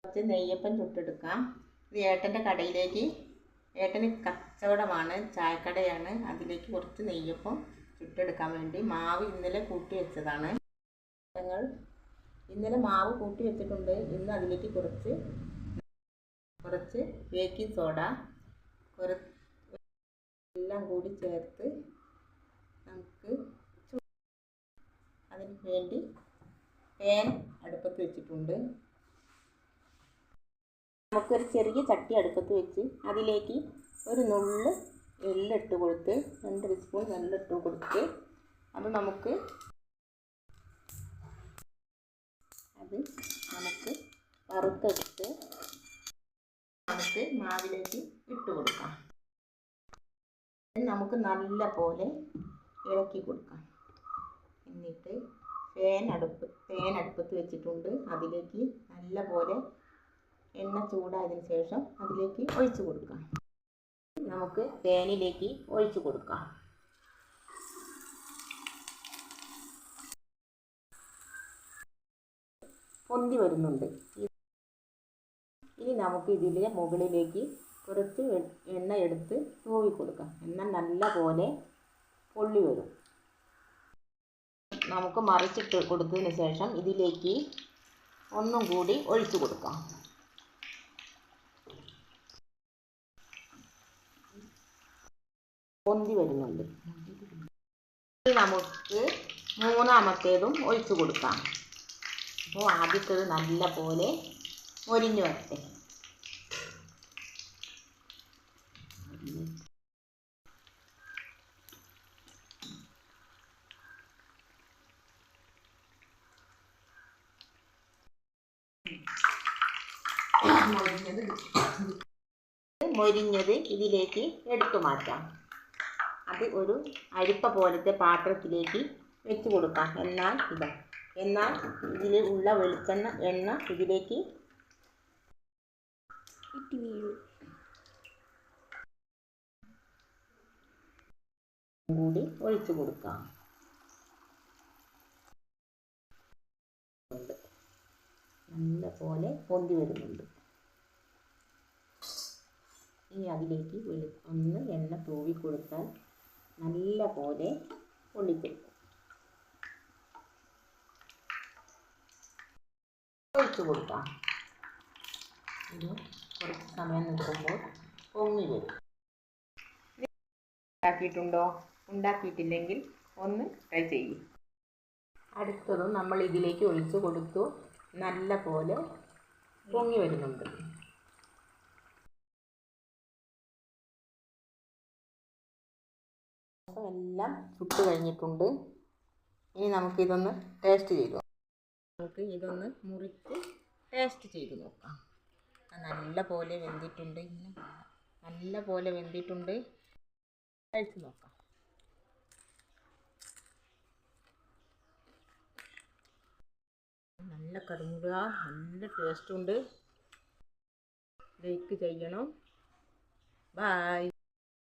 കുറച്ച് നെയ്യപ്പം ചുട്ടെടുക്കാം. ഇത് ഏട്ടൻ്റെ കടയിലേക്ക്, ഏട്ടന് കച്ചവടമാണ്, ചായക്കടയാണ്. അതിലേക്ക് കുറച്ച് നെയ്യപ്പം ചുട്ടെടുക്കാൻ വേണ്ടി മാവ് ഇന്നലെ കൂട്ടി വെച്ചതാണ്. ഞങ്ങൾ ഇന്നലെ മാവ് കൂട്ടി വെച്ചിട്ടുണ്ട്. ഇന്ന് അതിലേക്ക് കുറച്ച് ബേക്കിംഗ് സോഡ എല്ലാം കൂടി ചേർത്ത് നമുക്ക് അതിന് വേണ്ടി പാൻ അടുപ്പത്ത് വെച്ചിട്ടുണ്ട്. നമുക്കൊരു ചെറിയ ചട്ടി അടുപ്പത്ത് വെച്ച് അതിലേക്ക് ഒരു നുള്ള് എള്ളിട്ട് കൊടുത്ത് 2 ടീസ്പൂൺ എള്ളിട്ട് കൊടുത്ത് അത് നമുക്ക് വറുത്തെടുത്ത് നമുക്ക് മാവിലേക്ക് ഇട്ട് കൊടുക്കാം. നമുക്ക് നല്ല പോലെ ഇളക്കി കൊടുക്കാം. എന്നിട്ട് പാൻ അടുപ്പത്ത് വെച്ചിട്ടുണ്ട്. അതിലേക്ക് നല്ല പോലെ എണ്ണ ചൂടായതിന് ശേഷം അതിലേക്ക് ഒഴിച്ചു കൊടുക്കാം. നമുക്ക് പാനിലേക്ക് ഒഴിച്ചു കൊടുക്കാം. പൊന്തി വരുന്നുണ്ട്. ഇനി നമുക്ക് ഇതിലെ മുകളിലേക്ക് കുറച്ച് എണ്ണ എടുത്ത് തൂവി കൊടുക്കാം. എണ്ണ നല്ല പോലെ പൊള്ളി വരും. നമുക്ക് മറിച്ചിട്ട് കൊടുത്തതിന് ശേഷം ഇതിലേക്ക് ഒന്നും കൂടി ഒഴിച്ചു കൊടുക്കാം. പൊന്തി വരുന്നുണ്ട്. നമുക്ക് മൂന്നാമത്തേതും ഒഴിച്ചു കൊടുക്കാം. അപ്പോൾ ആദ്യത്തേത് നല്ല പോലെ മൊരിഞ്ഞു വരട്ടെ. മൊരിഞ്ഞത് ഇതിലേക്ക് എടുത്തു മാറ്റാം. അത് ഒരു അരിപ്പ പോലത്തെ പാത്രത്തിലേക്ക് വെച്ച് കൊടുക്കാം. എന്നാൽ ഇതിൽ ഉള്ള എണ്ണ ഇതിലേക്ക് കൂടി ഒഴിച്ചു കൊടുക്കാം. നല്ല പോലെ പൊന്തി വരുന്നുണ്ട്. ഇനി അതിലേക്ക് എണ്ണ തൂവി കൊടുത്താൽ നല്ല പോലെ പൊള്ളിച്ചെടുക്കും. ഒഴിച്ചു കൊടുക്കാം. ഇത് കുറച്ച് സമയം നിൽക്കുമ്പോൾ പൊങ്ങി വരും. ഉണ്ടാക്കിയിട്ടുണ്ടോ? ഉണ്ടാക്കിയിട്ടില്ലെങ്കിൽ ഒന്ന് ട്രൈ ചെയ്യും. അടുത്തതും നമ്മൾ ഇതിലേക്ക് ഒഴിച്ചു കൊടുത്തു. നല്ല പോലെ പൊങ്ങി വരുന്നുണ്ട്. എല്ലാം ചുട്ട് കഴിഞ്ഞിട്ടുണ്ട്. ഇനി നമുക്കിതൊന്ന് ടേസ്റ്റ് ചെയ്തു നോക്കാം. നമുക്ക് ഇതൊന്ന് മുറിച്ച് ടേസ്റ്റ് ചെയ്ത് നോക്കാം. നല്ല പോലെ വെന്തിട്ടുണ്ട്. കഴിച്ച് നോക്കാം. നല്ല കടുമുറ, നല്ല ടേസ്റ്റുണ്ട്. ലൈക്ക് ചെയ്യണം. ബൈ.